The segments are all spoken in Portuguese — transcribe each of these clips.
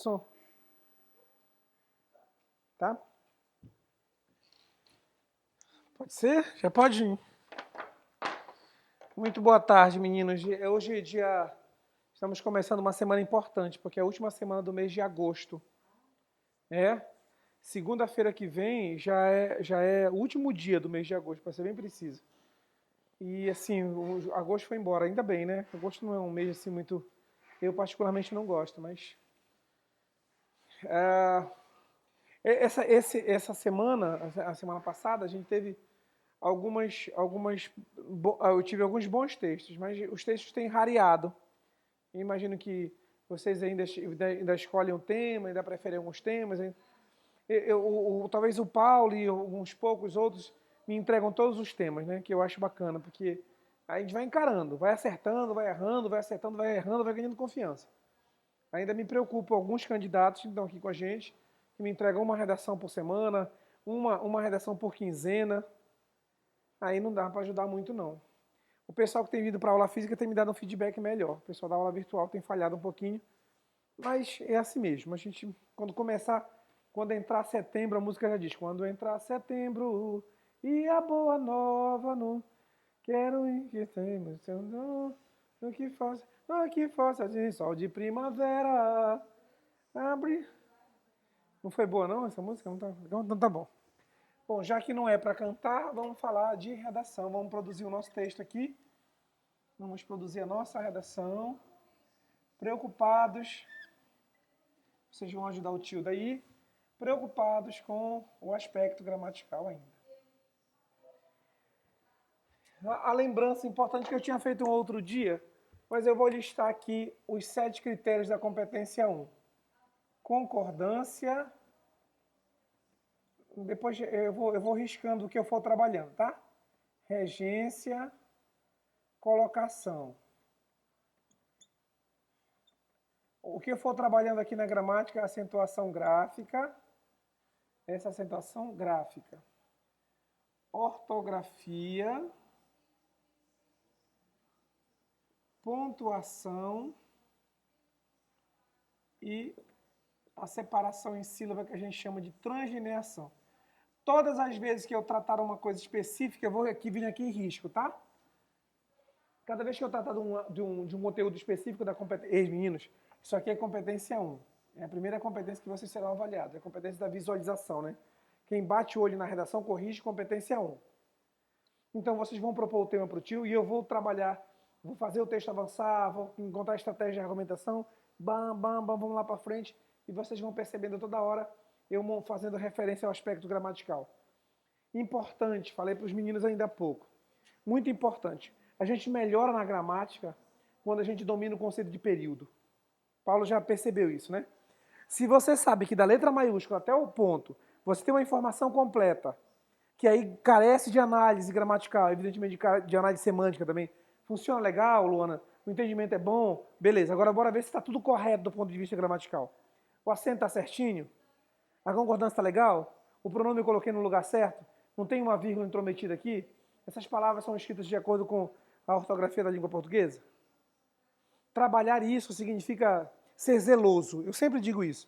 som? Tá? Pode ser? Já pode ir. Muito boa tarde, meninos. Hoje é dia... Estamos começando uma semana importante, porque é a última semana do mês de agosto. Segunda-feira que vem já é o último dia do mês de agosto, para ser bem preciso. E assim, o agosto foi embora, ainda bem, né? Agosto não é um mês assim muito... Eu particularmente não gosto, mas... Essa semana, a semana passada, a gente teve eu tive alguns bons textos, mas os textos têm rareado. Eu imagino que vocês ainda escolhem um tema, ainda preferem alguns temas. Talvez o Paulo e alguns poucos outros me entregam todos os temas, né? Que eu acho bacana, porque a gente vai encarando, vai acertando, vai errando, vai acertando, vai errando, vai ganhando confiança. Ainda me preocupa alguns candidatos que estão aqui com a gente, que me entregam uma redação por semana, uma redação por quinzena. Aí não dá para ajudar muito, não. O pessoal que tem vindo para a aula física tem me dado um feedback melhor. O pessoal da aula virtual tem falhado um pouquinho, mas é assim mesmo. A gente, quando entrar setembro, a música já diz, quando entrar setembro e a boa nova não quero ir que temos seu nome, no que faça de sol de primavera abre. Não foi boa não essa música? Não tá bom. Bom, já que não é para cantar, vamos falar de redação. Vamos produzir o nosso texto aqui. Vamos produzir a nossa redação. Preocupados, vocês vão ajudar o tio daí, preocupados com o aspecto gramatical ainda. A lembrança importante que eu tinha feito um outro dia, mas eu vou listar aqui os 7 critérios da competência 1. Concordância. Depois eu vou riscando o que eu for trabalhando, tá? Regência, colocação. O que eu for trabalhando aqui na gramática é acentuação gráfica. Essa acentuação gráfica. Ortografia. Pontuação. E a separação em sílaba que a gente chama de translineação. Todas as vezes que eu tratar uma coisa específica, eu vou vir aqui em risco, tá? Cada vez que eu tratar de um conteúdo específico da competência... meninos, isso aqui é competência 1. É a primeira competência que vocês serão avaliados. É a competência da visualização, né? Quem bate o olho na redação corrige competência 1. Então vocês vão propor o tema para o tio e eu vou trabalhar, vou fazer o texto avançar, vou encontrar estratégia de argumentação, vamos lá para frente e vocês vão percebendo toda hora eu fazendo referência ao aspecto gramatical. Importante, falei para os meninos ainda há pouco, muito importante. A gente melhora na gramática quando a gente domina o conceito de período. Paulo já percebeu isso, né? Se você sabe que da letra maiúscula até o ponto, você tem uma informação completa, que aí carece de análise gramatical, evidentemente de análise semântica também. Funciona legal, Luana? O entendimento é bom? Beleza, agora bora ver se está tudo correto do ponto de vista gramatical. O acento está certinho? A concordância está legal? O pronome eu coloquei no lugar certo? Não tem uma vírgula intrometida aqui? Essas palavras são escritas de acordo com a ortografia da língua portuguesa? Trabalhar isso significa ser zeloso. Eu sempre digo isso.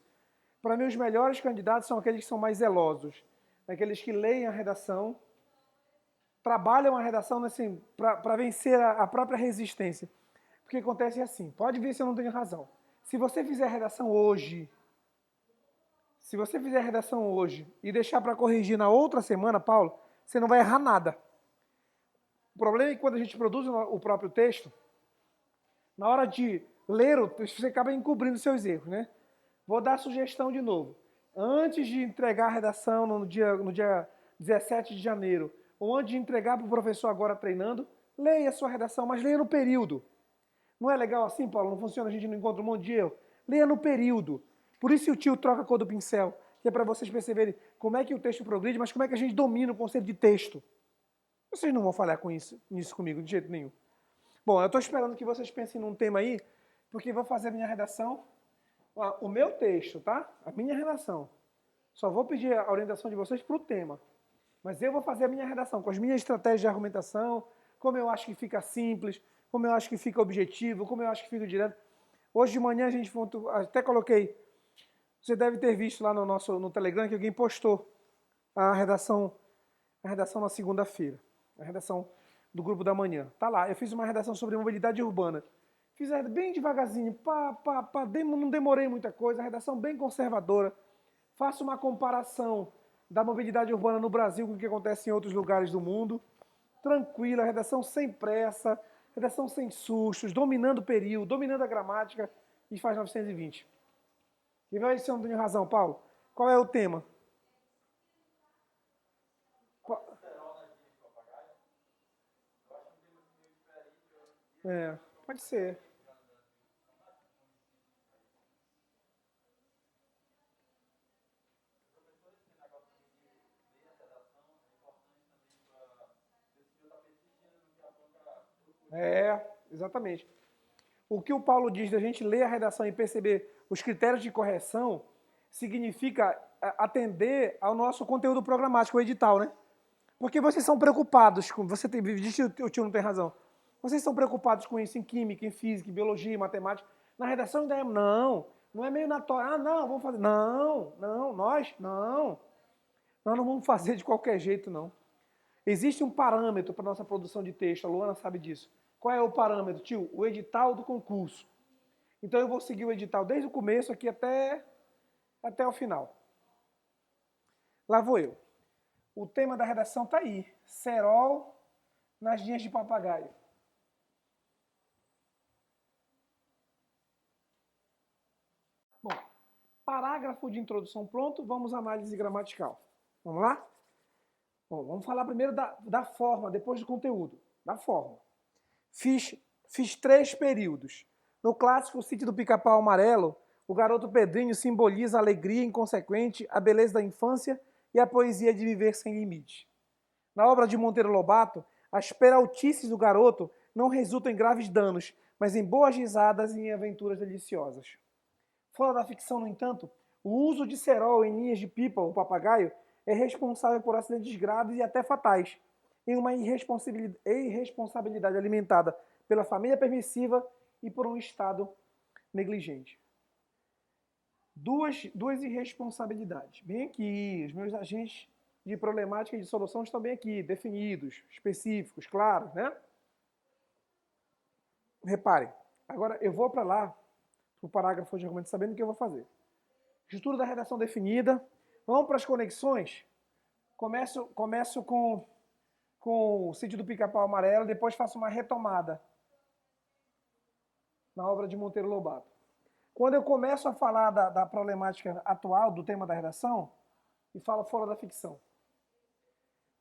Para mim, os melhores candidatos são aqueles que são mais zelosos. Aqueles que leem a redação, trabalham a redação assim, para vencer a própria resistência. Porque acontece assim, pode ver se eu não tenho razão. Se você fizer a redação hoje, e deixar para corrigir na outra semana, Paulo, você não vai errar nada. O problema é que quando a gente produz o próprio texto, na hora de ler o texto, você acaba encobrindo seus erros, né? Vou dar a sugestão de novo. Antes de entregar a redação no dia 17 de janeiro, ou antes de entregar para o professor agora treinando, leia a sua redação, mas leia no período. Não é legal assim, Paulo? Não funciona, a gente não encontra um monte de erro. Leia no período. Por isso o tio troca a cor do pincel, que é para vocês perceberem como é que o texto progride, mas como é que a gente domina o conceito de texto. Vocês não vão falhar com nisso comigo, de jeito nenhum. Bom, eu estou esperando que vocês pensem num tema aí, porque eu vou fazer a minha redação, o meu texto, tá? A minha redação. Só vou pedir a orientação de vocês para o tema. Mas eu vou fazer a minha redação com as minhas estratégias de argumentação, como eu acho que fica simples, como eu acho que fica objetivo, como eu acho que fica direto. Hoje de manhã a gente até coloquei Você deve ter visto lá no Telegram que alguém postou a redação na segunda-feira, a redação do grupo da manhã. Tá lá, eu fiz uma redação sobre mobilidade urbana. Fiz bem devagarzinho, não demorei muita coisa, a redação bem conservadora. Faço uma comparação da mobilidade urbana no Brasil com o que acontece em outros lugares do mundo. Tranquila, redação sem pressa, redação sem sustos, dominando o período, dominando a gramática, e faz 920. E vai se eu não tenho razão, Paulo. Qual é o tema? É, pode ser. É, exatamente. O que o Paulo diz da gente ler a redação e perceber os critérios de correção significa atender ao nosso conteúdo programático, o edital, né? Porque vocês são preocupados com. Você tem. Diz que o tio não tem razão. Vocês são preocupados com isso em química, em física, em biologia, em matemática. Na redação ainda é. Não. Não é meio na tora. Ah, não, vamos fazer. Não, não, nós, não. Nós não vamos fazer de qualquer jeito, não. Existe um parâmetro para nossa produção de texto, a Luana sabe disso. Qual é o parâmetro, tio? O edital do concurso. Então eu vou seguir o edital desde o começo aqui até o final. Lá vou eu. O tema da redação está aí. Cerol nas linhas de papagaio. Bom, parágrafo de introdução pronto, vamos à análise gramatical. Vamos lá? Bom, vamos falar primeiro da forma, depois do conteúdo. Da forma. Fiz 3 períodos. No clássico Sítio do Pica-Pau Amarelo, o garoto Pedrinho simboliza a alegria inconsequente, a beleza da infância e a poesia de viver sem limite. Na obra de Monteiro Lobato, as peraltices do garoto não resultam em graves danos, mas em boas risadas e em aventuras deliciosas. Fora da ficção, no entanto, o uso de cerol em linhas de pipa ou papagaio é responsável por acidentes graves e até fatais, em uma irresponsabilidade alimentada pela família permissiva e por um Estado negligente. Duas irresponsabilidades. Bem aqui, os meus agentes de problemática e de solução estão bem aqui, definidos, específicos, claros, né? Reparem, agora eu vou para lá, para o parágrafo de argumento, sabendo o que eu vou fazer. Estrutura da redação definida. Vamos para as conexões. Começo com o Sítio do Pica-Pau Amarelo, depois faço uma retomada na obra de Monteiro Lobato. Quando eu começo a falar da problemática atual, do tema da redação, e falo fora da ficção.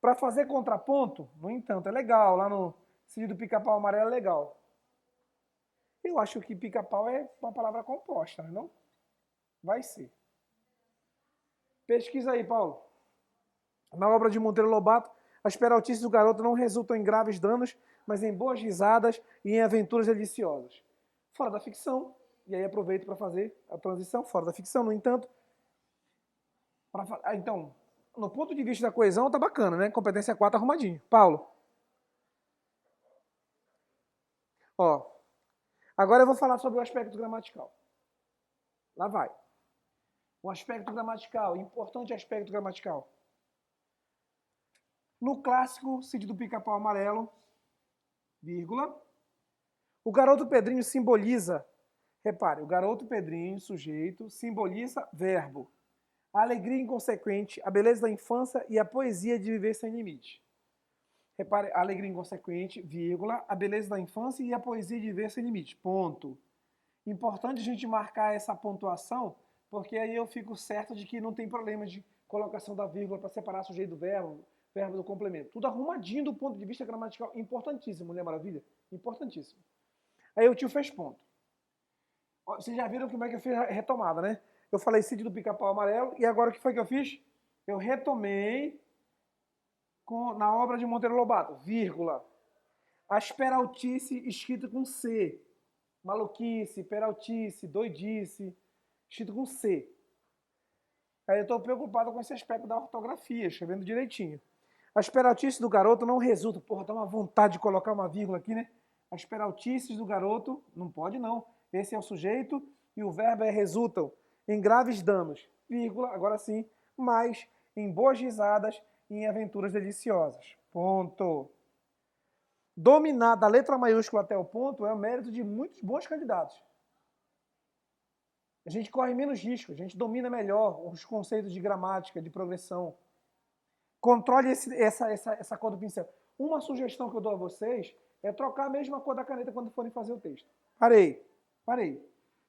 Para fazer contraponto, no entanto, é legal, lá no Sítio do Pica-Pau Amarelo é legal. Eu acho que pica-pau é uma palavra composta, não? Vai ser. Pesquisa aí, Paulo. Na obra de Monteiro Lobato, as peraltices do garoto não resultam em graves danos, mas em boas risadas e em aventuras deliciosas. Fora da ficção, e aí aproveito para fazer a transição, fora da ficção, no entanto. Então, no ponto de vista da coesão, tá bacana, né? Competência 4 arrumadinho. Paulo. Ó, agora eu vou falar sobre o aspecto gramatical. Lá vai. O aspecto gramatical, importante aspecto gramatical. No clássico Sítio do Pica-Pau Amarelo, vírgula, o garoto Pedrinho simboliza, repare, o garoto Pedrinho, sujeito, simboliza verbo, a alegria inconsequente, a beleza da infância e a poesia de viver sem limite. Repare, a alegria inconsequente, vírgula, a beleza da infância e a poesia de viver sem limite. Ponto. Importante a gente marcar essa pontuação, porque aí eu fico certo de que não tem problema de colocação da vírgula para separar sujeito do verbo do complemento. Tudo arrumadinho do ponto de vista gramatical. Importantíssimo, Mulher Maravilha? Importantíssimo. Aí o tio fez ponto. Vocês já viram como é que eu fiz a retomada, né? Eu falei Sítio do Pica-Pau Amarelo e agora o que foi que eu fiz? Eu retomei na obra de Monteiro Lobato, vírgula. As peraltice escrito com C. Maluquice, peraltice, doidice, escrito com C. Aí eu estou preocupado com esse aspecto da ortografia, escrevendo direitinho. As peraltices do garoto não resultam. Porra, dá uma vontade de colocar uma vírgula aqui, né? As peraltices do garoto, não pode não. Esse é o sujeito e o verbo é resultam. em graves danos, vírgula, agora sim, mas em boas risadas e em aventuras deliciosas. Ponto. Dominar da letra maiúscula até o ponto é o mérito de muitos bons candidatos. A gente corre menos risco, a gente domina melhor os conceitos de gramática, de progressão. Controle essa cor do pincel. Uma sugestão que eu dou a vocês é trocar a mesma cor da caneta quando forem fazer o texto. Parei.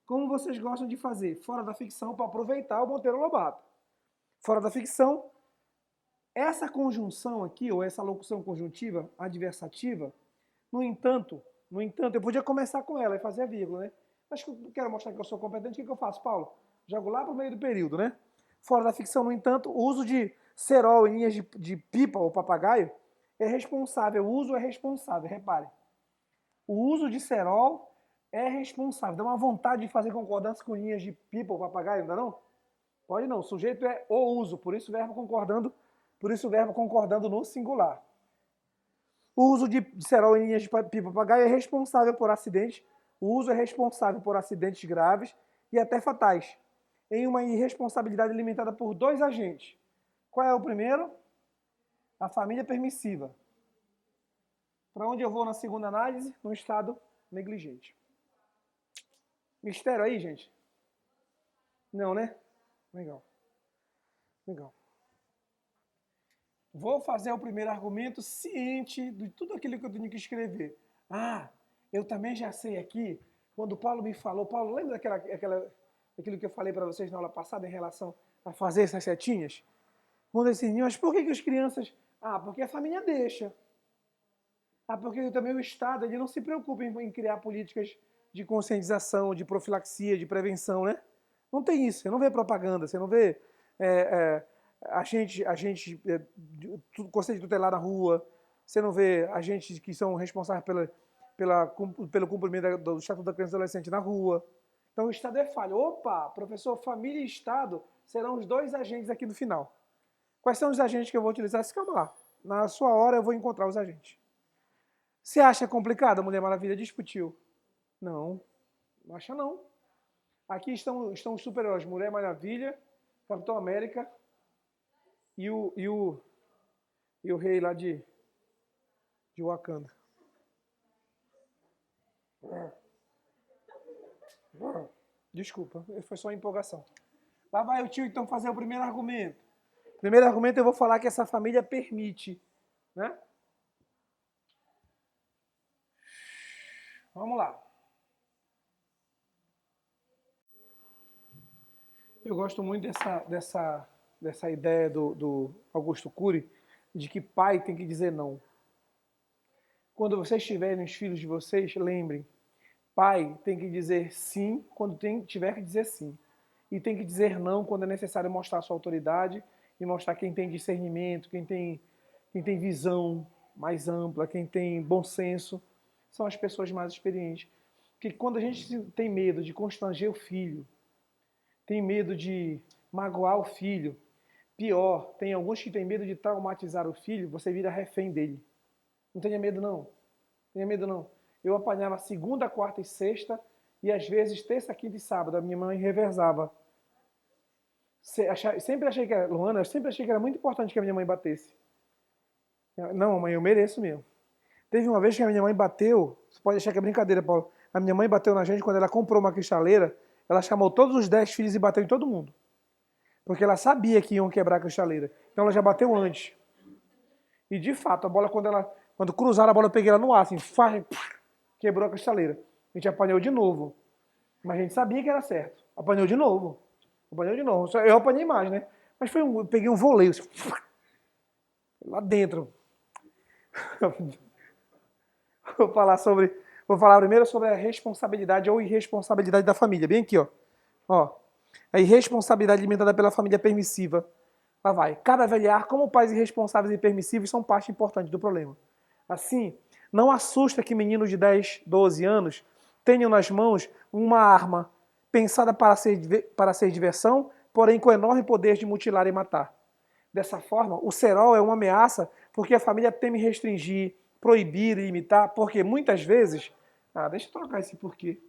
Como vocês gostam de fazer? Fora da ficção, para aproveitar o Monteiro Lobato. Fora da ficção, essa conjunção aqui, ou essa locução conjuntiva, adversativa, no entanto, eu podia começar com ela e fazer a vírgula, né? Mas que eu quero mostrar que eu sou competente, o que eu faço, Paulo? Jogo lá para o meio do período, né? Fora da ficção, no entanto, o uso de cerol em linhas de pipa ou papagaio é responsável. O uso é responsável, repare. O uso de cerol é responsável. Dá uma vontade de fazer concordância com linhas de pipa ou papagaio, não dá não? Pode não. O sujeito é o uso, por isso o verbo concordando no singular. O uso de cerol em linhas de pipa papagaio é responsável por acidentes. O uso é responsável por acidentes graves e até fatais, em uma irresponsabilidade limitada por dois agentes. Qual é o primeiro? A família permissiva. Para onde eu vou na segunda análise? No estado negligente. Mistério aí, gente? Não, né? Legal. Vou fazer o primeiro argumento ciente de tudo aquilo que eu tenho que escrever. Ah, eu também já sei aqui, quando o Paulo me falou, Paulo, lembra daquilo que eu falei para vocês na aula passada em relação a fazer essas setinhas? Quando esse mas por que as crianças... Ah, porque a família deixa. Ah, porque também o Estado ele não se preocupa em criar políticas de conscientização, de profilaxia, de prevenção, né? Não tem isso, você não vê propaganda, você não vê conselho tutelar na rua, você não vê agentes que são responsáveis pelo cumprimento do Estatuto da Criança e Adolescente na rua. Então o Estado é falho. Opa, professor, família e Estado serão os dois agentes aqui no final. Quais são os agentes que eu vou utilizar? Calma lá. Na sua hora eu vou encontrar os agentes. Você acha complicado a Mulher Maravilha discutiu? Não, não acha não. Aqui estão os super-heróis, Mulher Maravilha, Capitão América e o rei lá de Wakanda. Desculpa, foi só empolgação. Lá vai o tio então fazer o primeiro argumento. Primeiro argumento eu vou falar que essa família permite, né? Vamos lá. Eu gosto muito dessa ideia do Augusto Cury de que pai tem que dizer não. Quando vocês tiverem os filhos de vocês, lembrem, pai tem que dizer sim quando tiver que dizer sim. E tem que dizer não quando é necessário mostrar sua autoridade e mostrar quem tem discernimento, quem tem visão mais ampla, quem tem bom senso, são as pessoas mais experientes. Porque quando a gente tem medo de constranger o filho, tem medo de magoar o filho, pior, tem alguns que têm medo de traumatizar o filho, você vira refém dele. Não tenha medo não, Eu apanhava segunda, quarta e sexta, e às vezes terça, quinta e sábado, a minha mãe reversava. Sempre achei que era, Luana, eu sempre achei que era muito importante que a minha mãe batesse. Não, mãe, eu mereço mesmo. Teve uma vez que a minha mãe bateu, você pode achar que é brincadeira, Paulo. A minha mãe bateu na gente quando ela comprou uma cristaleira, ela chamou todos os 10 filhos e bateu em todo mundo. Porque ela sabia que iam quebrar a cristaleira. Então ela já bateu antes. E de fato, a bola, quando cruzaram a bola, eu peguei ela no ar, assim, quebrou a cristaleira. A gente apanhou de novo. Mas a gente sabia que era certo. Apanhou de novo. Eu apanhei mais, né? Mas eu peguei um voleio, assim, lá dentro. Vou falar primeiro sobre a responsabilidade ou irresponsabilidade da família. Bem aqui, ó. A irresponsabilidade alimentada pela família permissiva. Lá vai. Cabe avaliar como pais irresponsáveis e permissivos são parte importante do problema. Assim, não assusta que meninos de 10, 12 anos tenham nas mãos uma arma pensada para ser diversão, porém com enorme poder de mutilar e matar. Dessa forma, o cerol é uma ameaça porque a família teme restringir, proibir e limitar, porque muitas vezes... deixa eu trocar esse porquê.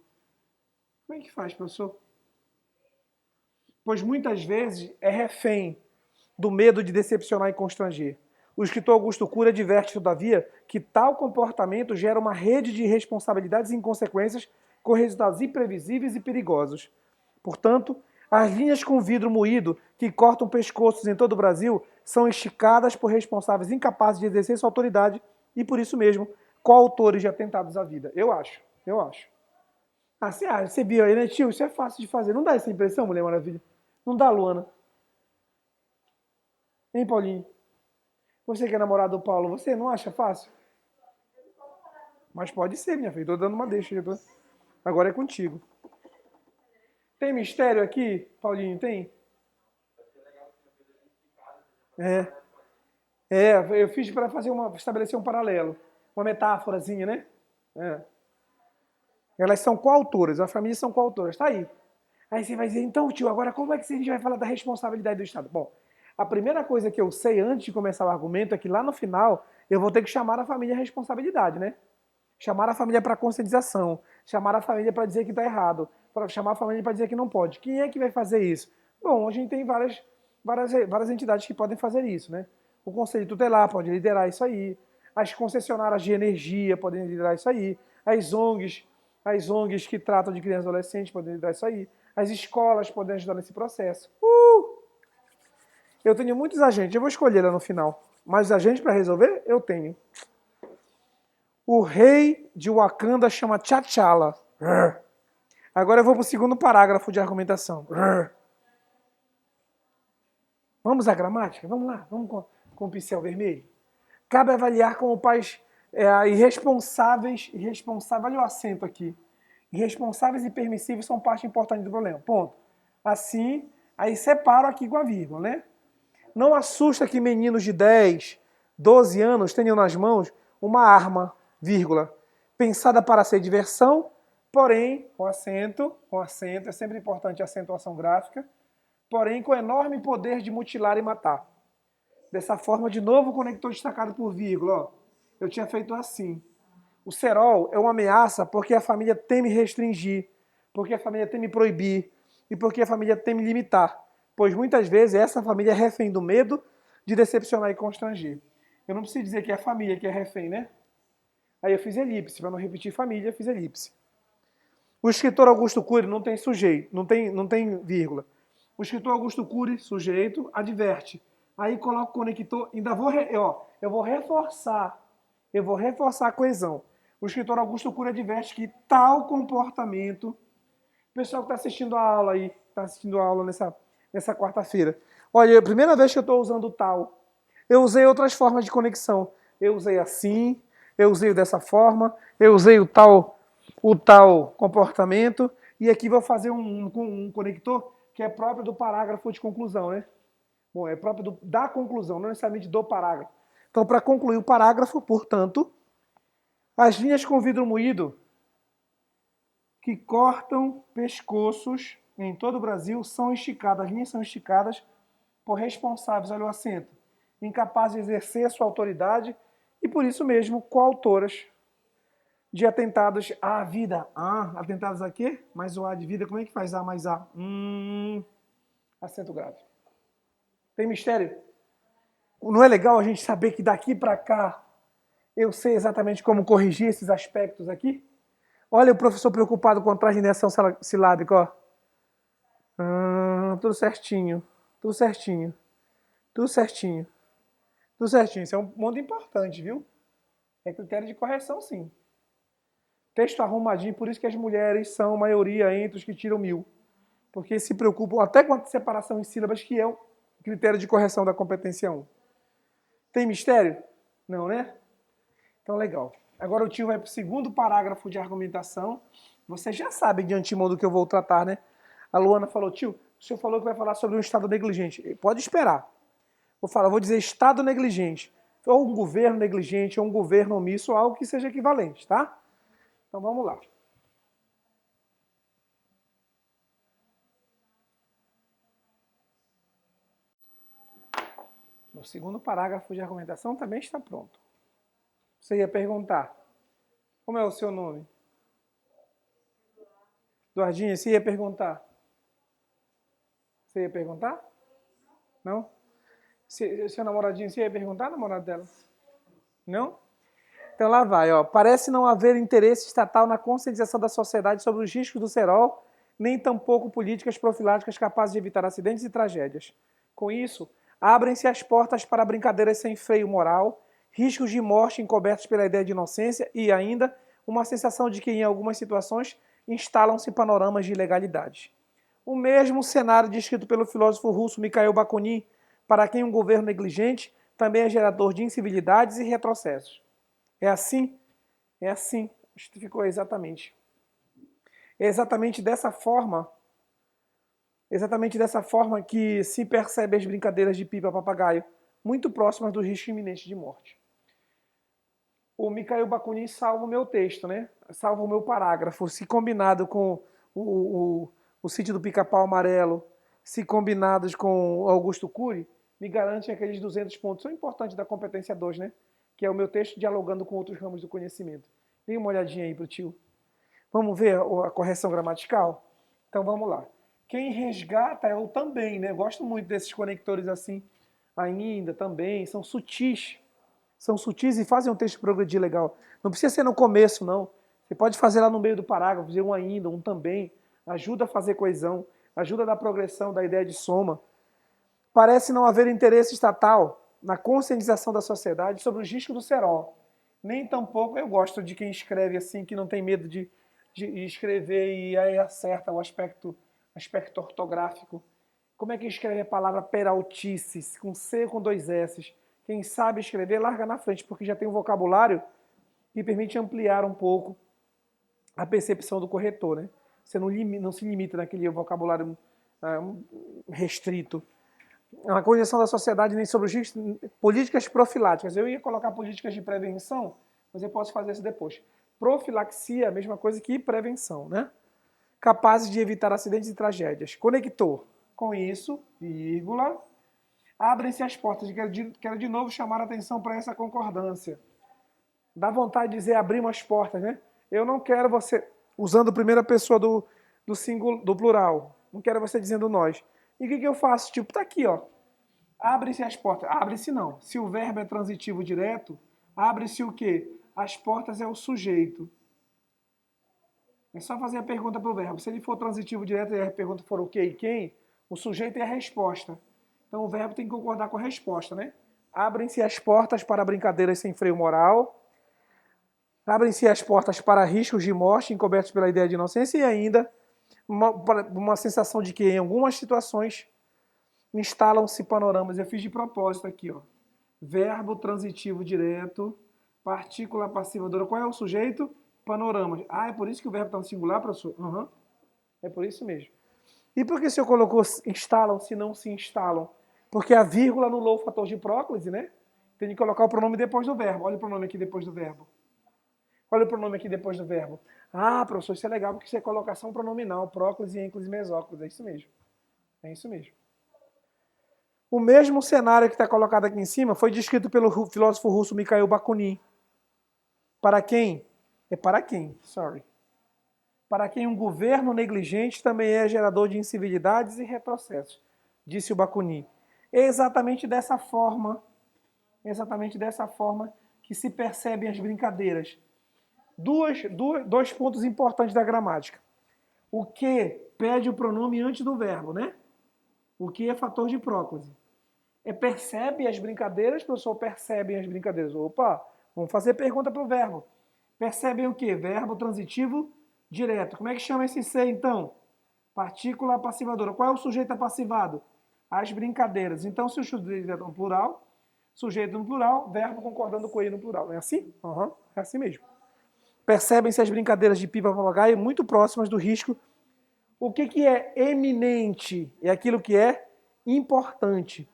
Como é que faz, professor? pois muitas vezes é refém do medo de decepcionar e constranger. O escritor Augusto Cury adverte, todavia, que tal comportamento gera uma rede de responsabilidades e inconsequências com resultados imprevisíveis e perigosos. Portanto, as linhas com vidro moído que cortam pescoços em todo o Brasil são esticadas por responsáveis incapazes de exercer sua autoridade e, por isso mesmo, coautores de atentados à vida. Eu acho. Ah, você viu aí, né, tio? Isso é fácil de fazer. Não dá essa impressão, Mulher Maravilha? Não dá, Luana? Hein, Paulinho? Você que é namorado do Paulo, você não acha fácil? Mas pode ser, minha filha. Tô dando uma deixa. Agora é contigo. Tem mistério aqui, Paulinho? Tem? É. Eu fiz para estabelecer um paralelo. Uma metáforazinha, né? É. Elas são coautoras, as famílias são coautoras. Tá aí. Aí você vai dizer, então, tio, agora como é que a gente vai falar da responsabilidade do Estado? Bom, a primeira coisa que eu sei antes de começar o argumento é que lá no final eu vou ter que chamar a família à responsabilidade, né? Chamar a família para conscientização, chamar a família para dizer que está errado, para chamar a família para dizer que não pode. Quem é que vai fazer isso? Bom, a gente tem várias entidades que podem fazer isso, né? O Conselho Tutelar pode liderar isso aí, as concessionárias de energia podem liderar isso aí, as ONGs que tratam de crianças e adolescentes podem liderar isso aí, as escolas podem ajudar nesse processo. Eu tenho muitos agentes, eu vou escolher lá no final, mas agentes para resolver, eu tenho. O rei de Wakanda chama T'Challa. Agora eu vou para o segundo parágrafo de argumentação. Vamos à gramática? Vamos lá, vamos com o pincel vermelho. Cabe avaliar como pais irresponsáveis, olha o acento aqui. Irresponsáveis e permissíveis são parte importante do problema. Ponto. Assim, aí separo aqui com a vírgula, né? Não assusta que meninos de 10, 12 anos tenham nas mãos uma arma, vírgula, pensada para ser diversão, porém, com acento, é sempre importante a acentuação gráfica, porém com enorme poder de mutilar e matar. Dessa forma, de novo, o conector destacado por vírgula, ó, eu tinha feito assim. O cerol é uma ameaça porque a família teme restringir, porque a família teme proibir e porque a família teme limitar, pois muitas vezes essa família é refém do medo de decepcionar e constranger. Eu não preciso dizer que é a família que é refém, né? Aí eu fiz elipse, para não repetir família, eu fiz elipse. O escritor Augusto Cury não tem sujeito, não tem vírgula. O escritor Augusto Cury, sujeito, adverte. Aí coloco o conector, ainda vou, eu vou reforçar a coesão. O escritor Augusto Cury adverte que tal comportamento, o pessoal que está assistindo a aula aí, está assistindo a aula nessa quarta-feira. Olha, é a primeira vez que eu estou usando tal. Eu usei outras formas de conexão. Eu usei assim, eu usei dessa forma, eu usei o tal comportamento, e aqui vou fazer um conector que é próprio do parágrafo de conclusão, né? Bom, é próprio da conclusão, não necessariamente do parágrafo. Então, para concluir o parágrafo, portanto, as linhas com vidro moído que cortam pescoços em todo o Brasil são esticadas, as linhas são esticadas por responsáveis, olha o acento, incapazes de exercer sua autoridade e, por isso mesmo, coautoras de atentados à vida. Atentados a quê? Mais o A de vida, como é que faz A mais A? Acento grave. Tem mistério? Não é legal a gente saber que daqui para cá eu sei exatamente como corrigir esses aspectos aqui? Olha o professor preocupado com a translineação silábica, ó. Tudo certinho, tudo certinho, tudo certinho, tudo certinho. Isso é um ponto importante, viu? É critério de correção, sim. Texto arrumadinho, por isso que as mulheres são maioria entre os que tiram 1000. Porque se preocupam até com a separação em sílabas, que é o critério de correção da competência 1. Tem mistério? Não, né? Então, legal. Agora o tio vai para o segundo parágrafo de argumentação. Você já sabe de antemão do que eu vou tratar, né? A Luana falou, tio, o senhor falou que vai falar sobre um Estado negligente. Pode esperar. Vou dizer Estado negligente. Ou um governo negligente, ou um governo omisso, ou algo que seja equivalente, tá? Então vamos lá. O segundo parágrafo de argumentação também está pronto. Você ia perguntar, como é o seu nome? Eduardinha, você ia perguntar. Você ia perguntar? Não? Seu namoradinho, você ia perguntar, namorado dela? Não? Então lá vai, ó. Parece não haver interesse estatal na conscientização da sociedade sobre os riscos do cerol, nem tampouco políticas profiláticas capazes de evitar acidentes e tragédias. Com isso, abrem-se as portas para brincadeiras sem freio moral, riscos de morte encobertos pela ideia de inocência e, ainda, uma sensação de que, em algumas situações, instalam-se panoramas de ilegalidade. O mesmo cenário descrito pelo filósofo russo Mikhail Bakunin, para quem um governo negligente também é gerador de incivilidades e retrocessos. É assim? É assim. Justificou exatamente. É exatamente dessa forma que se percebe as brincadeiras de pipa-papagaio, muito próximas do risco iminente de morte. O Mikhail Bakunin salva o meu texto, né? Salva o meu parágrafo. Se combinado com o Sítio do Pica-Pau Amarelo, se combinados com Augusto Cury, me garante aqueles 200 pontos. São importantes da competência 2, né? Que é o meu texto dialogando com outros ramos do conhecimento. Dê uma olhadinha aí pro tio. Vamos ver a correção gramatical? Então vamos lá. Quem resgata é o também, né? Gosto muito desses conectores assim, ainda, também, são sutis. São sutis e fazem um texto progredir legal. Não precisa ser no começo, não. Você pode fazer lá no meio do parágrafo, dizer um ainda, um também. Ajuda a fazer coesão, ajuda a dar progressão da ideia de soma. Parece não haver interesse estatal na conscientização da sociedade sobre os riscos do cerol. Nem tampouco eu gosto de quem escreve assim, que não tem medo de escrever e aí acerta o aspecto ortográfico. Como é que escreve a palavra peraltices, com C ou com dois S? Quem sabe escrever, larga na frente, porque já tem um vocabulário que permite ampliar um pouco a percepção do corretor, né? Você não se limita naquele vocabulário restrito. A cognição da sociedade nem sobre os políticas profiláticas. Eu ia colocar políticas de prevenção, mas eu posso fazer isso depois. Profilaxia é a mesma coisa que prevenção, né? Capazes de evitar acidentes e tragédias. Conector. Com isso, vírgula, abrem-se as portas. Quero de novo chamar a atenção para essa concordância. Dá vontade de dizer abrimos as portas, né? Eu não quero você, usando a primeira pessoa do plural. Não quero você dizendo nós. E o que eu faço? Tipo, tá aqui, ó. Abre-se as portas. Abre-se não. Se o verbo é transitivo direto, abre-se o quê? As portas é o sujeito. É só fazer a pergunta para o verbo. Se ele for transitivo direto e a pergunta for o que e quem, o sujeito é a resposta. Então o verbo tem que concordar com a resposta, né? Abrem-se as portas para brincadeiras sem freio moral. Abrem-se as portas para riscos de morte encobertos pela ideia de inocência e ainda uma sensação de que em algumas situações instalam-se panoramas. Eu fiz de propósito aqui, ó. Verbo transitivo direto, partícula passivadora. Qual é o sujeito? Panoramas. Ah, é por isso que o verbo está no singular, professor? Uhum. É por isso mesmo. E por que o senhor colocou instalam se não se instalam? Porque a vírgula anulou o fator de próclise, né? Tem que colocar o pronome depois do verbo. Olha o pronome aqui depois do verbo. Olha o pronome aqui depois do verbo. Ah, professor, isso é legal porque isso é colocação pronominal. Próclise, ênclise, mesóclise. É isso mesmo. É isso mesmo. O mesmo cenário que está colocado aqui em cima foi descrito pelo filósofo russo Mikhail Bakunin. Para quem? Para quem um governo negligente também é gerador de incivilidades e retrocessos, disse o Bakunin. É exatamente dessa forma que se percebem as brincadeiras. Dois pontos importantes da gramática. O que pede o pronome antes do verbo, né? O que é fator de próclise. Percebe as brincadeiras, professor? Percebem as brincadeiras. Opa, vamos fazer pergunta para o verbo. Percebem o quê? Verbo transitivo direto. Como é que chama esse ser, então? Partícula passivadora. Qual é o sujeito apassivado? As brincadeiras. Então, se o sujeito é no plural, sujeito no plural, verbo concordando com ele no plural. Não é assim? Uhum, é assim mesmo. Percebem-se as brincadeiras de pipa-papagaio muito próximas do risco. O que é eminente? É aquilo que é importante.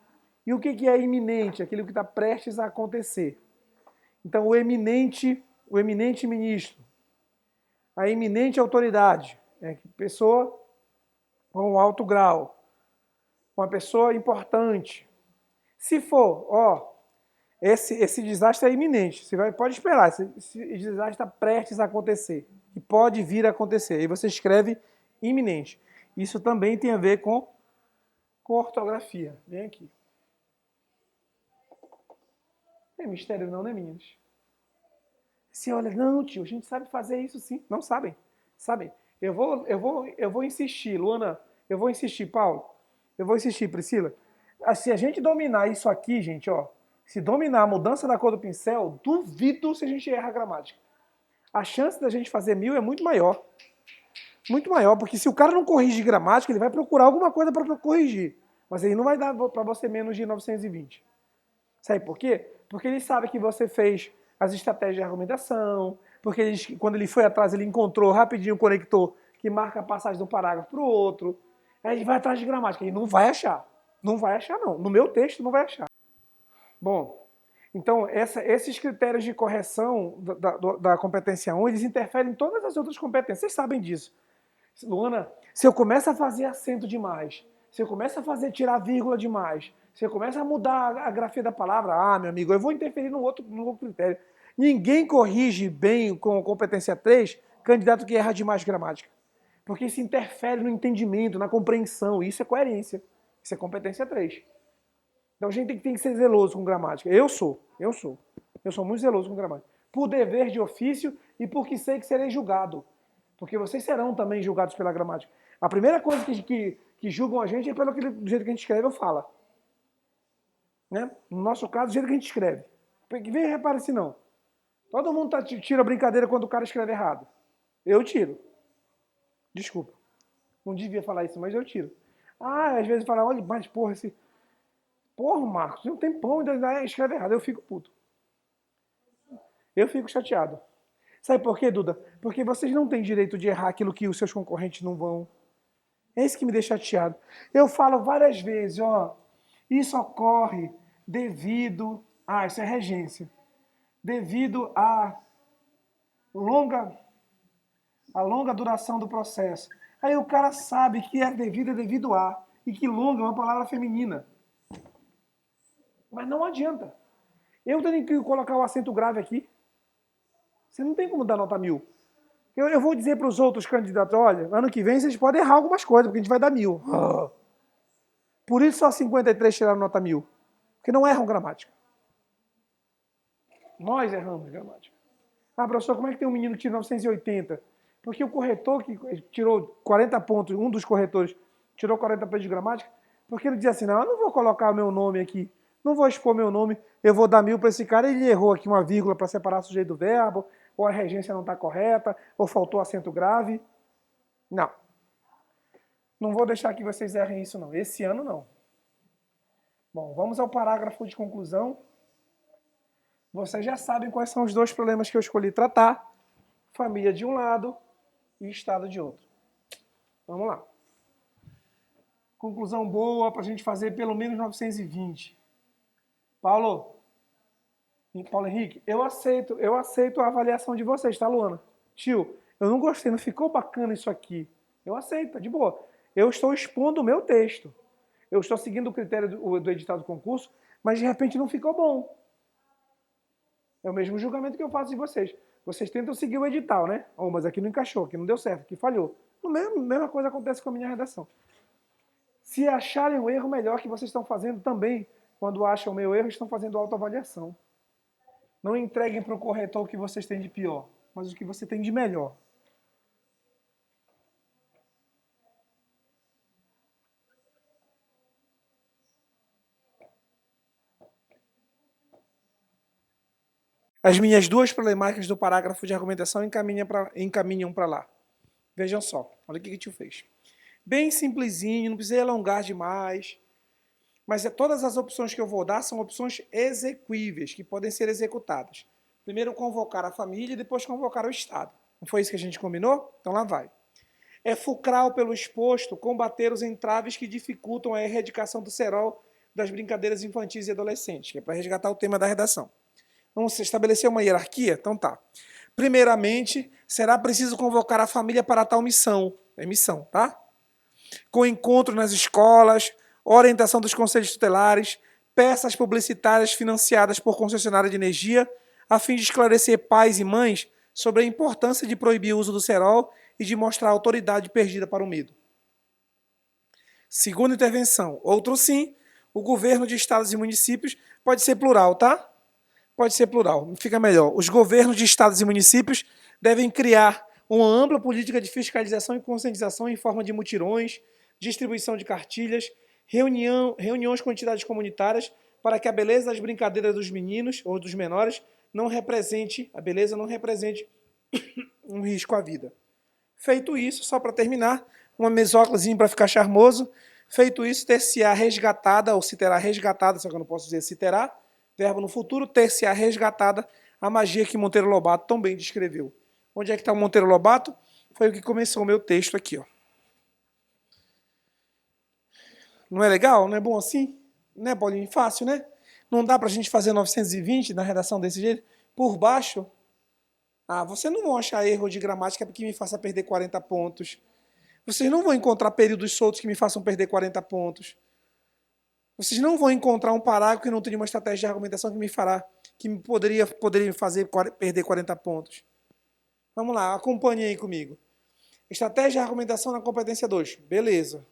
E o que é iminente? Aquilo que está prestes a acontecer. Então, o eminente ministro, a eminente autoridade, é pessoa com um alto grau, uma pessoa importante. Se for, ó, esse desastre é iminente, você pode esperar, esse desastre está prestes a acontecer, e pode vir a acontecer. Aí você escreve iminente. Isso também tem a ver com com ortografia. Vem aqui. Não tem mistério não, né, meninas? Você olha, não, tio, a gente sabe fazer isso sim. Não sabem. Sabem. Eu vou insistir, Luana. Eu vou insistir, Paulo. Eu vou insistir, Priscila. Se a gente dominar isso aqui, gente, ó. Se dominar a mudança da cor do pincel, duvido se a gente erra a gramática. A chance da gente fazer 1000 é muito maior. Muito maior, porque se o cara não corrige gramática, ele vai procurar alguma coisa para corrigir. Mas ele não vai dar para você menos de 920. Sabe por quê? Porque ele sabe que você fez as estratégias de argumentação, porque quando ele foi atrás, ele encontrou rapidinho o conector que marca a passagem de um parágrafo para o outro. Aí ele vai atrás de gramática. Ele não vai achar. Não vai achar, não. No meu texto, não vai achar. Bom, então esses critérios de correção da competência 1, eles interferem em todas as outras competências. Vocês sabem disso. Luana, se eu começo a fazer acento demais, se eu começo a tirar vírgula demais, se eu começo a mudar a grafia da palavra, meu amigo, eu vou interferir no outro critério. Ninguém corrige bem com competência 3 candidato que erra demais gramática. Porque isso interfere no entendimento, na compreensão. Isso é coerência. Isso é competência 3. Então a gente tem que ser zeloso com gramática. Eu sou muito zeloso com gramática. Por dever de ofício e porque sei que serei julgado. Porque vocês serão também julgados pela gramática. A primeira coisa que julgam a gente é pelo jeito que a gente escreve ou fala. Né? No nosso caso, do jeito que a gente escreve. Vem repare se não. Todo mundo tira a brincadeira quando o cara escreve errado. Eu tiro. Desculpa. Não devia falar isso, mas eu tiro. Às vezes fala, olha, mas porra, esse... Porra, Marcos, não tem pão e ainda escreve errado. Eu fico puto. Eu fico chateado. Sabe por quê, Duda? Porque vocês não têm direito de errar aquilo que os seus concorrentes não vão. É isso que me deixa chateado. Eu falo várias vezes, ó, isso ocorre devido isso é regência. Devido à longa duração do processo. Aí o cara sabe que é devido a, e que longa é uma palavra feminina. Mas não adianta. Eu tenho que colocar o acento grave aqui. Você não tem como dar nota 1000. Eu vou dizer para os outros candidatos, olha, ano que vem vocês podem errar algumas coisas, porque a gente vai dar 1000. Por isso só 53 tiraram nota 1000. Porque não erram gramática. Nós erramos gramática. Professor, como é que tem um menino que tira 980? Porque o corretor que tirou 40 pontos, um dos corretores tirou 40 pontos de gramática, porque ele dizia assim, não, eu não vou colocar o meu nome aqui, não vou expor meu nome, eu vou dar 1000 para esse cara, ele errou aqui uma vírgula para separar o sujeito do verbo, ou a regência não está correta, ou faltou acento grave. Não. Não vou deixar que vocês errem isso, não. Esse ano, não. Bom, vamos ao parágrafo de conclusão. Vocês já sabem quais são os dois problemas que eu escolhi tratar. Família de um lado e Estado de outro. Vamos lá. Conclusão boa para a gente fazer pelo menos 920. Paulo Henrique, eu aceito a avaliação de vocês, tá, Luana? Tio, eu não gostei, não ficou bacana isso aqui. Eu aceito, tá de boa. Eu estou expondo o meu texto. Eu estou seguindo o critério do edital do concurso, mas de repente não ficou bom. É o mesmo julgamento que eu faço de vocês. Vocês tentam seguir o edital, né? Mas aqui não encaixou, aqui não deu certo, aqui falhou. A mesma coisa acontece com a minha redação. Se acharem o erro, melhor que vocês estão fazendo também. Quando acham o meu erro, estão fazendo autoavaliação. Não entreguem para o corretor o que vocês têm de pior, mas o que você tem de melhor. As minhas duas problemáticas do parágrafo de argumentação encaminham para lá. Vejam só, olha o que o tio fez. Bem simplesinho, não precisa alongar demais. Mas todas as opções que eu vou dar são opções exequíveis, que podem ser executadas. Primeiro convocar a família e depois convocar o Estado. Não foi isso que a gente combinou? Então lá vai. É fulcral pelo exposto combater os entraves que dificultam a erradicação do cerol das brincadeiras infantis e adolescentes, que é para resgatar o tema da redação. Vamos estabelecer uma hierarquia? Então tá. Primeiramente, será preciso convocar a família para tal missão. É missão, tá? Com encontro nas escolas, orientação dos conselhos tutelares, peças publicitárias financiadas por concessionária de energia, a fim de esclarecer pais e mães sobre a importância de proibir o uso do cerol e de mostrar a autoridade perdida para o medo. Segunda intervenção. Outro sim, o governo de estados e municípios pode ser plural, tá? Pode ser plural, fica melhor. Os governos de estados e municípios devem criar uma ampla política de fiscalização e conscientização em forma de mutirões, distribuição de cartilhas, reuniões com entidades comunitárias para que a beleza das brincadeiras dos meninos ou dos menores não represente, a beleza não represente um risco à vida. Feito isso, só para terminar, uma mesóclise para ficar charmoso. Feito isso, ter-se-á resgatada, ou se terá resgatada, só que eu não posso dizer se terá, verbo no futuro, ter-se-á resgatada a magia que Monteiro Lobato tão bem descreveu. Onde é que está o Monteiro Lobato? Foi o que começou o meu texto aqui, ó. Não é legal? Não é bom assim? Né, Paulinho? Fácil, né? Não dá para a gente fazer 920 na redação desse jeito? Por baixo? Ah, vocês não vão achar erro de gramática que me faça perder 40 pontos. Vocês não vão encontrar períodos soltos que me façam perder 40 pontos. Vocês não vão encontrar um parágrafo que não tenha uma estratégia de argumentação que me poderia me fazer perder 40 pontos. Vamos lá, acompanhe aí comigo. Estratégia de argumentação na competência 2. Beleza.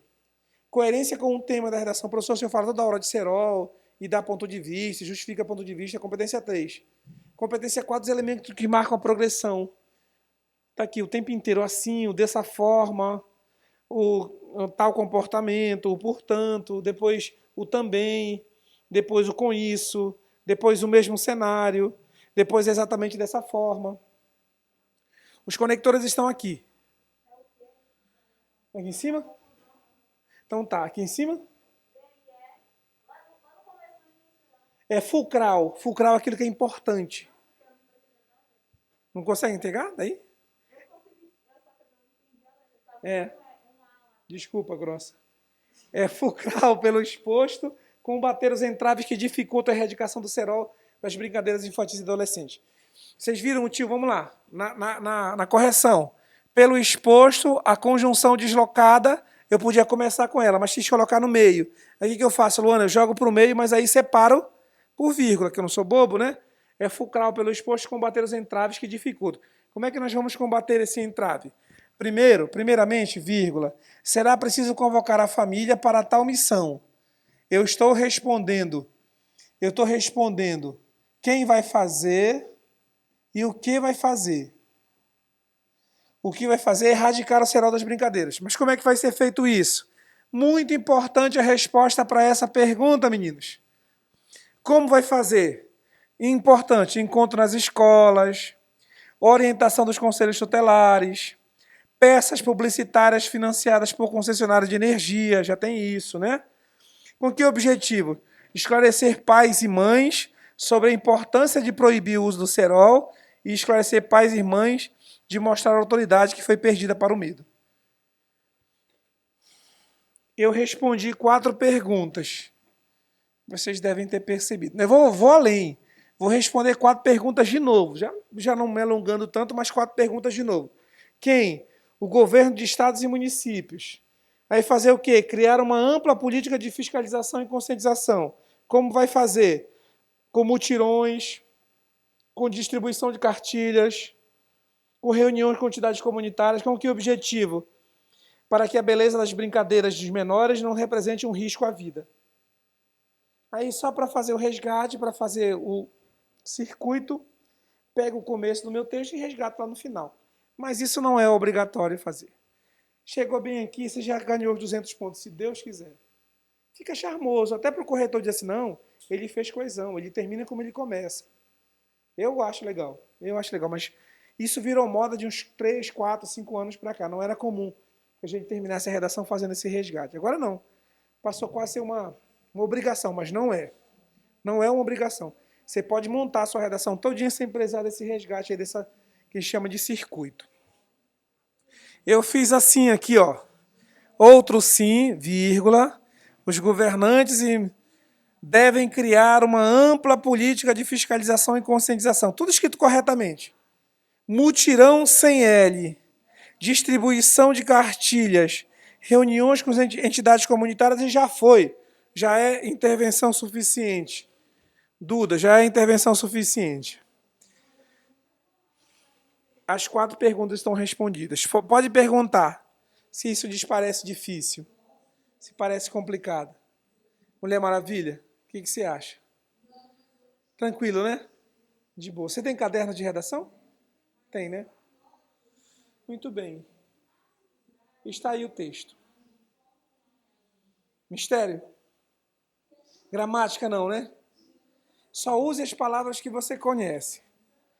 Coerência com o tema da redação. Professor, o senhor fala toda hora de cerol e dá ponto de vista, justifica ponto de vista. Competência 3. Competência 4, os elementos que marcam a progressão. Está aqui o tempo inteiro assim, o dessa forma, o tal comportamento, o portanto, depois o também, depois o com isso, depois o mesmo cenário, depois exatamente dessa forma. Os conectores estão aqui. Aqui em cima? Então tá, aqui em cima? É fulcral. Fulcral é aquilo que é importante. Não consegue entregar daí? É. Desculpa, grossa. É fulcral pelo exposto, combater os entraves que dificultam a erradicação do cerol das brincadeiras infantis e adolescentes. Vocês viram o tio? Vamos lá. Na correção. Pelo exposto, a conjunção deslocada, eu podia começar com ela, mas quis colocar no meio. Aí o que eu faço, Luana? Eu jogo para o meio, mas aí separo por vírgula, que eu não sou bobo, né? É fulcral pelo exposto, combater os entraves que dificultam. Como é que nós vamos combater esse entrave? Primeiramente, vírgula, será preciso convocar a família para tal missão. Eu estou respondendo quem vai fazer e o que vai fazer. O que vai fazer é erradicar o cerol das brincadeiras. Mas como é que vai ser feito isso? Muito importante a resposta para essa pergunta, meninos. Como vai fazer? Importante, encontro nas escolas, orientação dos conselhos tutelares, peças publicitárias financiadas por concessionárias de energia, já tem isso, né? Com que objetivo? Esclarecer pais e mães sobre a importância de proibir o uso do cerol e esclarecer pais e mães de mostrar a autoridade que foi perdida para o medo. Eu respondi 4 perguntas. Vocês devem ter percebido. Eu vou além. Vou responder 4 perguntas de novo. Já não me alongando tanto, mas 4 perguntas de novo. Quem? O governo de estados e municípios. Aí fazer o quê? Criar uma ampla política de fiscalização e conscientização. Como vai fazer? Com mutirões, com distribuição de cartilhas, com reuniões com entidades comunitárias. Com que objetivo? Para que a beleza das brincadeiras dos menores não represente um risco à vida. Aí só para fazer o resgate, para fazer o circuito, pego o começo do meu texto e resgato lá no final. Mas isso não é obrigatório fazer. Chegou bem aqui, você já ganhou os 200 pontos, se Deus quiser. Fica charmoso. Até para o corretor dizer assim, não, ele fez coesão, ele termina como ele começa. Eu acho legal, mas isso virou moda de uns 3, 4, 5 anos para cá. Não era comum que a gente terminasse a redação fazendo esse resgate. Agora não. Passou quase a ser uma obrigação, mas não é. Não é uma obrigação. Você pode montar a sua redação todinha sem precisar desse resgate aí, dessa que chama de circuito. Eu fiz assim aqui, ó. Outro sim, vírgula. Os governantes devem criar uma ampla política de fiscalização e conscientização. Tudo escrito corretamente. Mutirão sem L. Distribuição de cartilhas. Reuniões com entidades comunitárias e já foi. Já é intervenção suficiente. Duda, já é intervenção suficiente. As 4 perguntas estão respondidas. Pode perguntar se isso lhes parece difícil. Se parece complicado. Mulher Maravilha, o que você acha? Tranquilo, né? De boa. Você tem caderno de redação? Tem, né? Muito bem. Está aí o texto. Mistério? Gramática não, né? Só use as palavras que você conhece.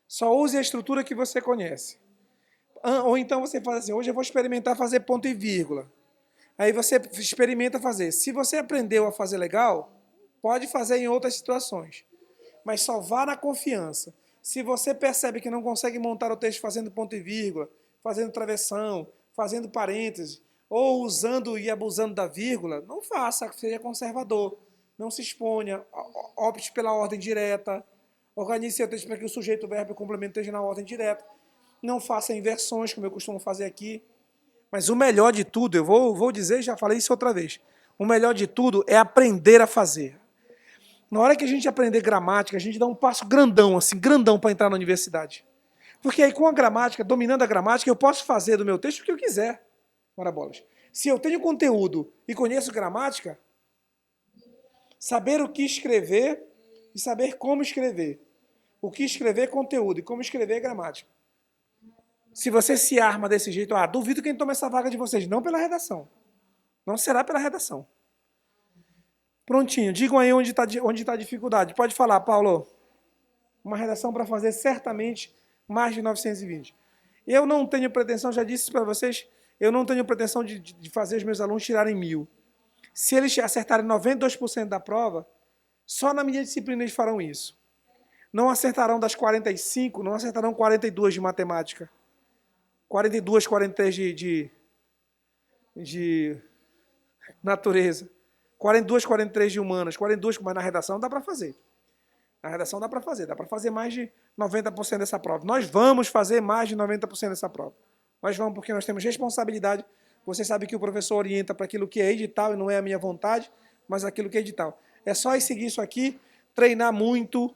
Só use a estrutura que você conhece. Ou então você faz assim, hoje eu vou experimentar fazer ponto e vírgula. Aí você experimenta fazer. Se você aprendeu a fazer legal, pode fazer em outras situações. Mas só vá na confiança. Se você percebe que não consegue montar o texto fazendo ponto e vírgula, fazendo travessão, fazendo parêntese, ou usando e abusando da vírgula, não faça, seja conservador. Não se exponha, opte pela ordem direta, organize seu texto para que o sujeito, o verbo e o complemento estejam na ordem direta. Não faça inversões, como eu costumo fazer aqui. Mas o melhor de tudo, eu vou dizer, já falei isso outra vez, o melhor de tudo é aprender a fazer. Na hora que a gente aprender gramática, a gente dá um passo grandão, assim, grandão para entrar na universidade. Porque aí com a gramática, dominando a gramática, eu posso fazer do meu texto o que eu quiser. Ora bolas. Se eu tenho conteúdo e conheço gramática, saber o que escrever e saber como escrever. O que escrever é conteúdo e como escrever é gramática. Se você se arma desse jeito, duvido quem toma essa vaga de vocês. Não pela redação. Não será pela redação. Prontinho. Digam aí onde tá a dificuldade. Pode falar, Paulo. Uma redação para fazer certamente mais de 920. Eu não tenho pretensão, já disse para vocês, eu não tenho pretensão de fazer os meus alunos tirarem 1000. Se eles acertarem 92% da prova, só na minha disciplina eles farão isso. Não acertarão das 45, não acertarão 42 de matemática. 42, 43 de natureza. 42, 43 de humanas. 42, mas na redação dá para fazer. Na redação dá para fazer mais de 90% dessa prova. Nós vamos fazer mais de 90% dessa prova. Nós vamos porque nós temos responsabilidade. Você sabe que o professor orienta para aquilo que é edital e não é a minha vontade, mas aquilo que é edital. É só seguir isso aqui, treinar muito,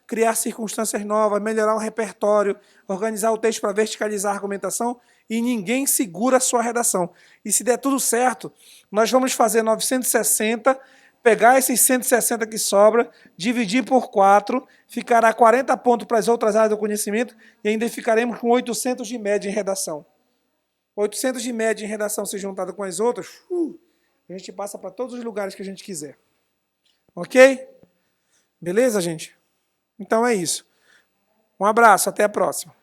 criar circunstâncias novas, melhorar o repertório, organizar o texto para verticalizar a argumentação e ninguém segura a sua redação. E se der tudo certo, nós vamos fazer 960, pegar esses 160 que sobra, dividir por 4, ficará 40 pontos para as outras áreas do conhecimento e ainda ficaremos com 800 de média em redação. 800 de média em redação se juntado com as outras, a gente passa para todos os lugares que a gente quiser. Ok? Beleza, gente? Então é isso. Um abraço, até a próxima.